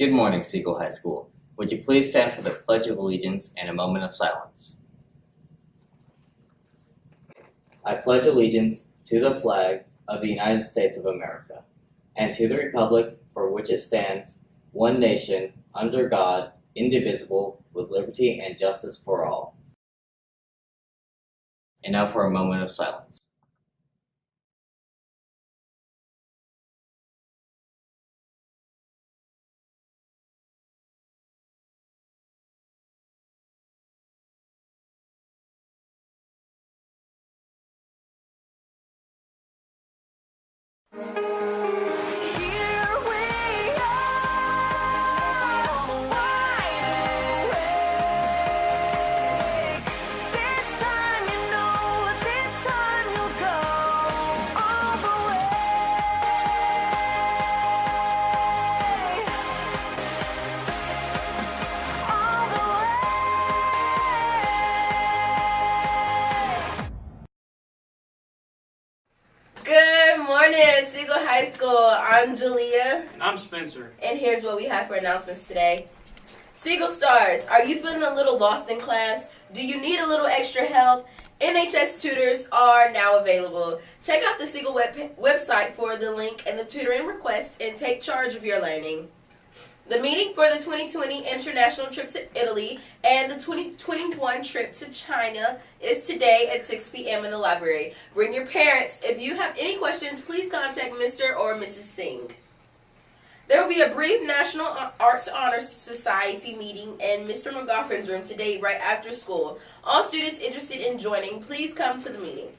Good morning, Siegel High School. Would you please stand for the Pledge of Allegiance and a moment of silence? I pledge allegiance to the flag of the United States of America and to the republic for which it stands, one nation, under God, indivisible, with liberty and justice for all. And now for a moment of silence. Good morning, Siegel High School. I'm Jalea. And I'm Spencer. And here's what we have for announcements today. Siegel Stars, are you feeling a little lost in class? Do you need a little extra help? NHS tutors are now available. Check out the Siegel website for the link and the tutoring request and take charge of your learning. The meeting for the 2020 international trip to Italy and the 2021 trip to China is today at 6 p.m. in the library. Bring your parents. If you have any questions, please contact Mr. or Mrs. Singh. There will be a brief National Arts Honors Society meeting in Mr. McGoffrin's room today right after school. All students interested in joining, please come to the meeting.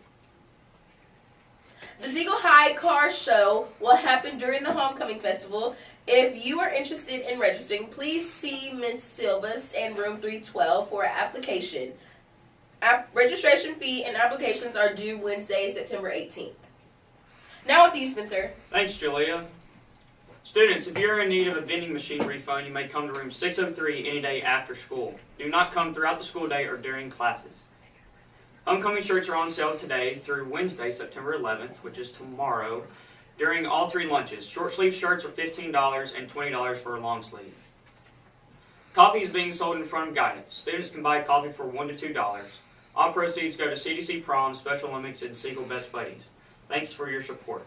The Siegel High Car Show will happen during the Homecoming Festival. If you are interested in registering, please see Ms. Silvas in room 312 for an application. Registration fee and applications are due Wednesday, September 18th. Now on to you, Spencer. Thanks, Julia. Students, if you're in need of a vending machine refund, you may come to room 603 any day after school. Do not come throughout the school day or during classes. Homecoming shirts are on sale today through Wednesday, September 11th, which is tomorrow, during all 3 lunches. Short sleeve shirts are $15 and $20 for a long sleeve. Coffee is being sold in front of guidance. Students can buy coffee for $1 to $2. All proceeds go to CDC Prom, Special Olympics, and Siegel Best Buddies. Thanks for your support.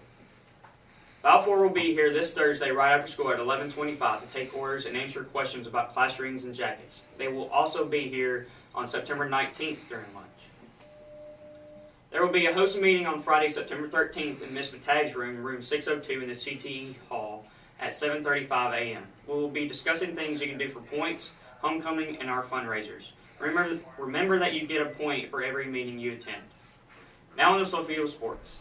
Balfour will be here this Thursday right after school at 11:25 to take orders and answer questions about class rings and jackets. They will also be here on September 19th during lunch. There will be a host meeting on Friday, September 13th in Ms. Matag's room, room 602 in the CTE Hall at 7:35 a.m. We will be discussing things you can do for points, homecoming, and our fundraisers. Remember that you get a point for every meeting you attend. Now on to Sofito Sports.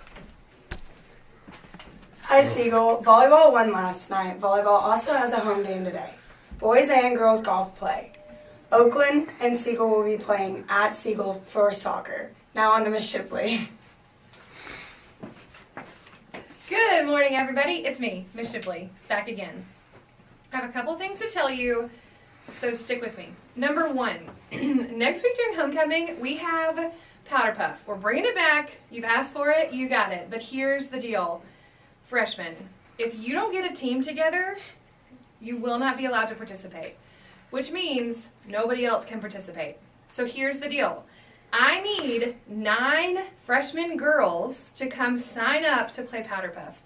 Hi Siegel, volleyball won last night. Volleyball also has a home game today. Boys and girls golf play. Oakland and Siegel will be playing at Siegel for soccer. Now on to Miss Shipley. Good morning, everybody. It's me, Miss Shipley, back again. I have a couple things to tell you, so stick with me. Number 1, next week during homecoming, we have Powder Puff. We're bringing it back. You've asked for it, you got it. But here's the deal. Freshmen, if you don't get a team together, you will not be allowed to participate, which means nobody else can participate. So here's the deal. I need 9 freshman girls to come sign up to play Powder Puff.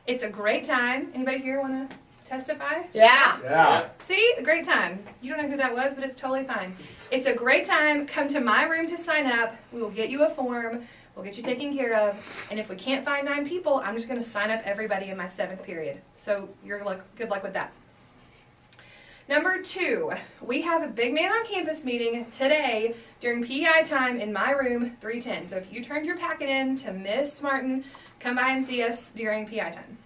It's a great time. Anybody here want to testify? Yeah. See? A great time. You don't know who that was, but it's totally fine. It's a great time. Come to my room to sign up. We will get you a form. We'll get you taken care of. And if we can't find 9 people, I'm just going to sign up everybody in my 7th period. So good luck with that. Number 2, we have a Big Man on Campus meeting today during PEI time in my room, 310. So if you turned your packet in to Miss Martin, come by and see us during PEI time.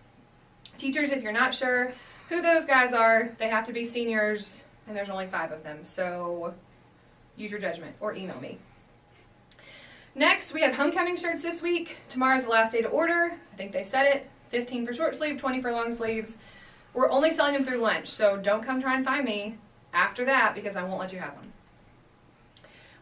Teachers, if you're not sure who those guys are, they have to be seniors, and there's only 5 of them. So use your judgment or email me. Next, we have homecoming shirts this week. Tomorrow's the last day to order. I think they said it. 15 for short sleeve, 20 for long sleeves. We're only selling them through lunch, so don't come try and find me after that because I won't let you have one.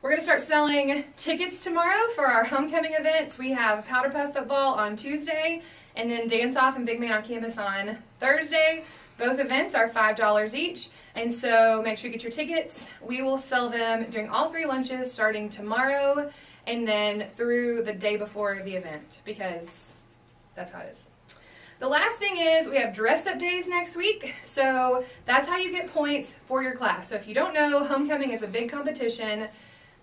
We're going to start selling tickets tomorrow for our homecoming events. We have Powder Puff football on Tuesday, and then Dance Off and Big Man on Campus on Thursday. Both events are $5 each, and so make sure you get your tickets. We will sell them during all 3 lunches starting tomorrow and then through the day before the event, because that's how it is. The last thing is we have dress-up days next week, so that's how you get points for your class. So if you don't know, homecoming is a big competition.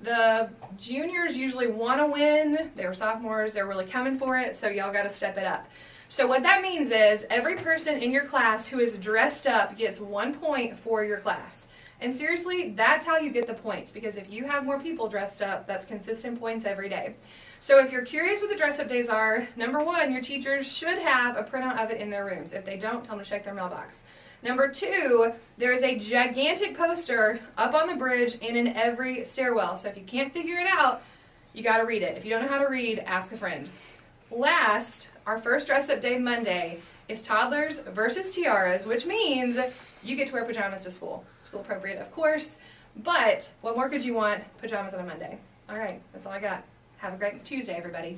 The juniors usually want to win. They were sophomores. They're really coming for it, so y'all got to step it up. So what that means is every person in your class who is dressed up gets 1 point for your class. And seriously, that's how you get the points, because if you have more people dressed up, that's consistent points every day. So if you're curious what the dress-up days are, number 1, your teachers should have a printout of it in their rooms. If they don't, tell them to check their mailbox. Number 2, there is a gigantic poster up on the bridge and in every stairwell. So if you can't figure it out, you got to read it. If you don't know how to read, ask a friend. Last, our first dress-up day Monday is toddlers versus tiaras, which means you get to wear pajamas to school. School appropriate, of course. But what more could you want? Pajamas on a Monday. All right, that's all I got. Have a great Tuesday, everybody.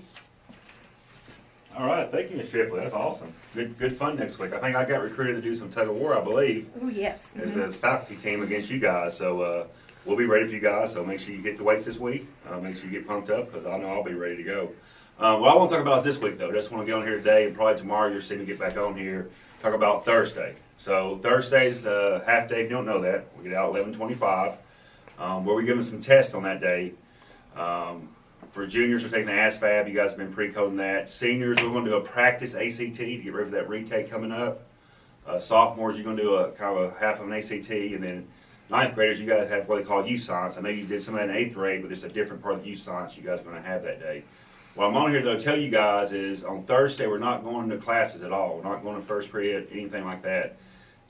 All right, thank you, Ms. Shipley. That's awesome. Good fun next week. I think I got recruited to do some tug of war, I believe, Ooh, yes. as a faculty team against you guys. So we'll be ready for you guys. So make sure you get the weights this week. Make sure you get pumped up, because I know I'll be ready to go. What I want to talk about is this week, though. Just want to get on here today, and probably tomorrow you'll see me get back on here. Talk about Thursday. So Thursday's the half day. If you don't know that, we get out at 11:25, where we give them some tests on that day. For juniors, we're taking the ASVAB. You guys have been pre-coding that. Seniors, we're going to do a practice ACT to get ready for that retake coming up. Sophomores, you're going to do a kind of a half of an ACT, and then ninth graders, you guys have what they call youth science. I know you did some of that in 8th grade, but there's a different part of the youth science you guys are going to have that day. What I'm on here to tell you guys is on Thursday, we're not going to classes at all. We're not going to first period, anything like that.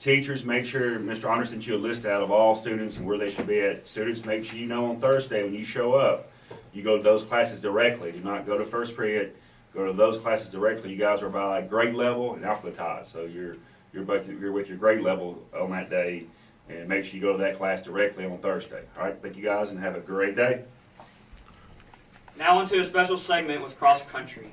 Teachers, make sure, Mr. Honor sent you a list out of all students and where they should be at. Students, make sure you know on Thursday when you show up, you go to those classes directly. Do not go to first period. Go to those classes directly. You guys are by like grade level and alphabetized. So you're with your grade level on that day, and make sure you go to that class directly on Thursday. All right, thank you guys, and have a great day. Now onto a special segment with cross country.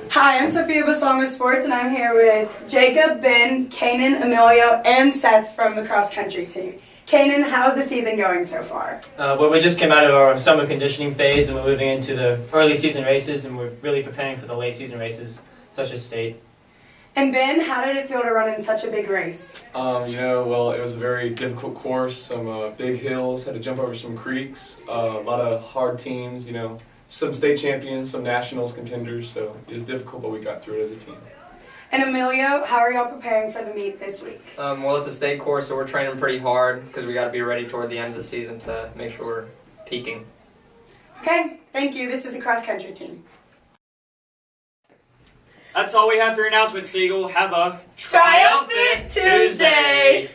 Hi, I'm Sophia Baslama Sports, and I'm here with Jacob, Ben, Kanan, Emilio, and Seth from the cross country team. Kanan, how's the season going so far? Well, we just came out of our summer conditioning phase, and we're moving into the early season races, and we're really preparing for the late season races, such as state. And Ben, how did it feel to run in such a big race? Well, it was a very difficult course, some big hills, had to jump over some creeks, a lot of hard teams, some state champions, some nationals contenders, so it was difficult, but we got through it as a team. And Emilio, how are y'all preparing for the meet this week? Well, it's a state course, so we're training pretty hard because we got to be ready toward the end of the season to make sure we're peaking. Okay, thank you. This is the cross country team. That's all we have for your announcement, Siegel. Have a Triumphant Tuesday!